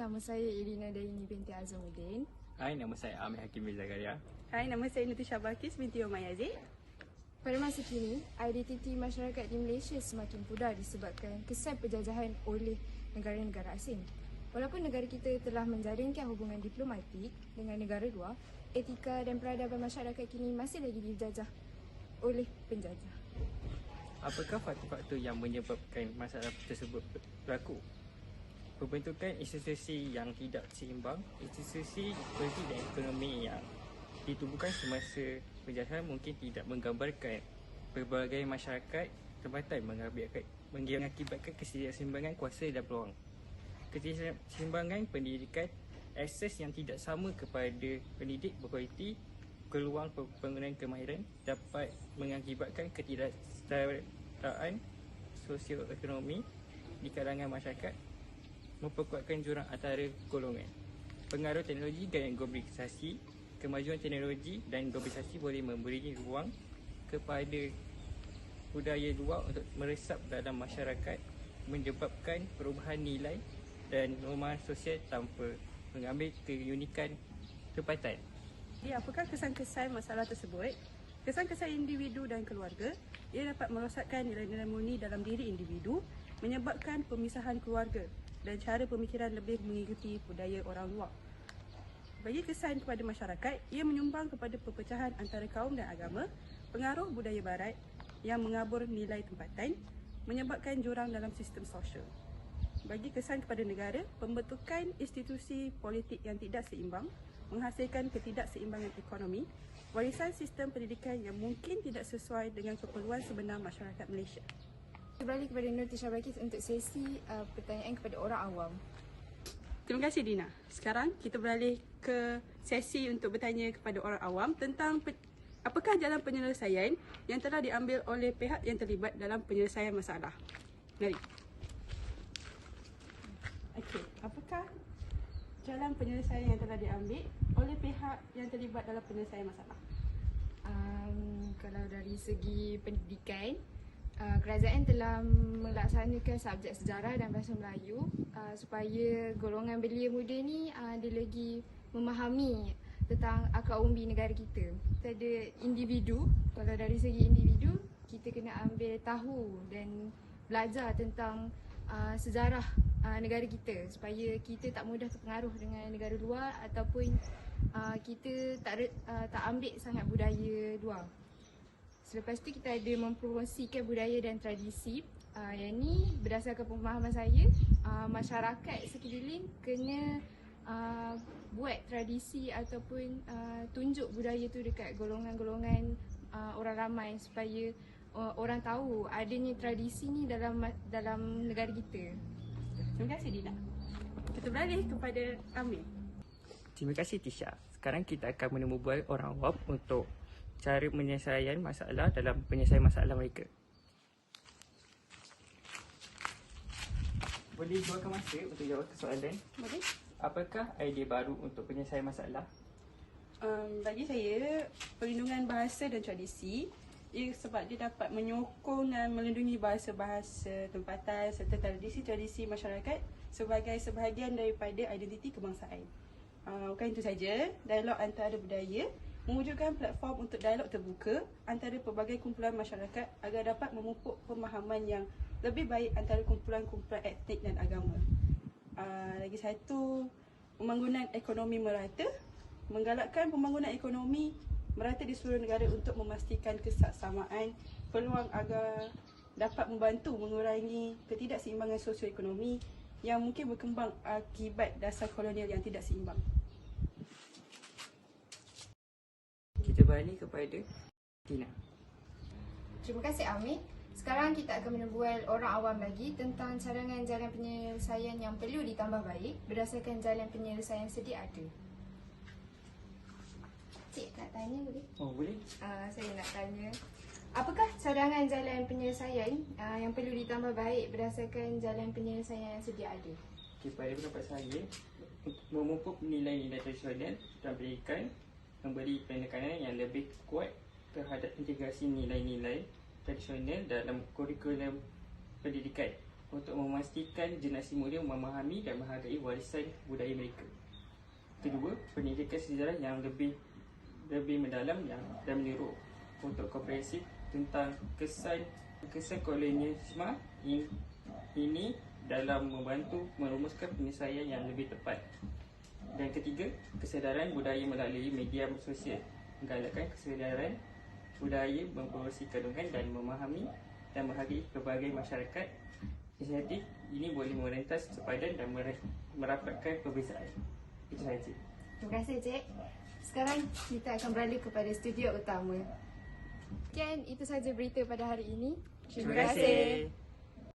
nama saya Irina Daini binti Azamuddin. Hai, nama saya Amir Hakim bin Zakaria. Hai, nama saya Natisha Balkis binti Omar Yazid. Pada masa kini, identiti masyarakat di Malaysia semakin pudar disebabkan kesan penjajahan oleh negara-negara asing. Walaupun negara kita telah menjaringkan hubungan diplomatik dengan negara luar, etika dan peradaban masyarakat kini masih lagi dijajah oleh penjajah. Apakah faktor-faktor yang menyebabkan masalah tersebut berlaku? Pembentukan institusi yang tidak seimbang, institusi politik dan ekonomi yang ditubuhkan semasa penjajahan mungkin tidak menggambarkan pelbagai masyarakat tempatan mengakibatkan ketidakseimbangan kuasa dan peluang. Ketidakseimbangan pendidikan, akses yang tidak sama kepada pendidik berkualiti, peluang penggunaan kemahiran dapat mengakibatkan ketidaksetaraan sosioekonomi di kalangan masyarakat, memperkuatkan jurang antara golongan. Pengaruh teknologi dan globalisasi, kemajuan teknologi dan globalisasi boleh memberi ruang kepada budaya luar untuk meresap dalam masyarakat, menyebabkan perubahan nilai dan norma sosial tanpa mengambil keunikan tempatan. Jadi, apakah kesan-kesan masalah tersebut? Kesan-kesan individu dan keluarga, ia dapat merosakkan nilai-nilai murni dalam diri individu, menyebabkan pemisahan keluarga dan cara pemikiran lebih mengikuti budaya orang luar. Bagi kesan kepada masyarakat, ia menyumbang kepada perpecahan antara kaum dan agama, pengaruh budaya barat yang mengabur nilai tempatan, menyebabkan jurang dalam sistem sosial. Bagi kesan kepada negara, pembentukan institusi politik yang tidak seimbang, menghasilkan ketidakseimbangan ekonomi, warisan sistem pendidikan yang mungkin tidak sesuai dengan keperluan sebenar masyarakat Malaysia. Kembali kepada Natisha Balkis untuk sesi pertanyaan kepada orang awam. Terima kasih Dina. Sekarang kita beralih ke sesi untuk bertanya kepada orang awam tentang apakah jalan penyelesaian yang telah diambil oleh pihak yang terlibat dalam penyelesaian masalah. Mari. Okey, apakah jalan penyelesaian yang telah diambil oleh pihak yang terlibat dalam penyelesaian masalah? Kalau dari segi pendidikan, kerajaan telah melaksanakan subjek sejarah dan bahasa Melayu supaya golongan belia muda ni dia lagi memahami tentang akar umbi negara kita. Kita ada individu, kalau dari segi individu, kita kena ambil tahu dan belajar tentang sejarah negara kita supaya kita tak mudah terpengaruh dengan negara luar ataupun kita tak ambil sangat budaya luar. Selepas tu kita ada mempromosikan budaya dan tradisi. Yang ni berdasarkan pemahaman saya, masyarakat sekeliling kena buat tradisi ataupun tunjuk budaya tu dekat golongan-golongan orang ramai supaya orang tahu adanya tradisi ni dalam negara kita. Terima kasih Dina. Kita beralih kepada Amir. Terima kasih Tisha. Sekarang kita akan menemui orang awam untuk cara penyelesaian masalah dalam penyelesaian masalah mereka. Boleh luangkan masa untuk jawab soalan? Boleh. Apakah idea baru untuk penyelesaian masalah? Bagi saya, perlindungan bahasa dan tradisi sebab dia dapat menyokong dan melindungi bahasa-bahasa tempatan serta tradisi-tradisi masyarakat sebagai sebahagian daripada identiti kebangsaan. Bukan itu saja, dialog antara budaya mewujudkan platform untuk dialog terbuka antara pelbagai kumpulan masyarakat agar dapat memupuk pemahaman yang lebih baik antara kumpulan-kumpulan etnik dan agama. Lagi satu, pembangunan ekonomi merata, menggalakkan pembangunan ekonomi merata di seluruh negara untuk memastikan kesaksamaan peluang agar dapat membantu mengurangi ketidakseimbangan sosioekonomi yang mungkin berkembang akibat dasar kolonial yang tidak seimbang. Kita balik kepada Tina. Terima kasih Amir. Sekarang kita akan menebual orang awam lagi tentang cadangan jalan penyelesaian yang perlu ditambah baik berdasarkan jalan penyelesaian sedia ada. Cik nak tanya boleh? Oh boleh. Saya nak tanya, apakah cadangan jalan penyelesaian yang perlu ditambah baik berdasarkan jalan penyelesaian yang sedia ada? Okay, pada pendapat saya, memupuk nilai-nilai tradisional dalam pendidikan, memberi penekanan yang lebih kuat terhadap integrasi nilai-nilai tradisional dalam kurikulum pendidikan. untuk memastikan generasi muda memahami dan menghargai warisan budaya mereka. Kedua, pendidikan sejarah yang lebih mendalam dan menyeluruh untuk komprehensif tentang kesan kolonialisme ini dalam membantu merumuskan penyelesaian yang lebih tepat. Dan ketiga, kesedaran budaya melalui media sosial menggalakkan kesedaran budaya memproduksi kandungan dan memahami dan menghargai pelbagai masyarakat. Inisiatif ini boleh merentas sepadan dan merapatkan perbezaan. Itu sahaja. Terima kasih, Cik. Sekarang kita akan beralih kepada studio utama. Sekian, itu sahaja berita pada hari ini. Terima kasih.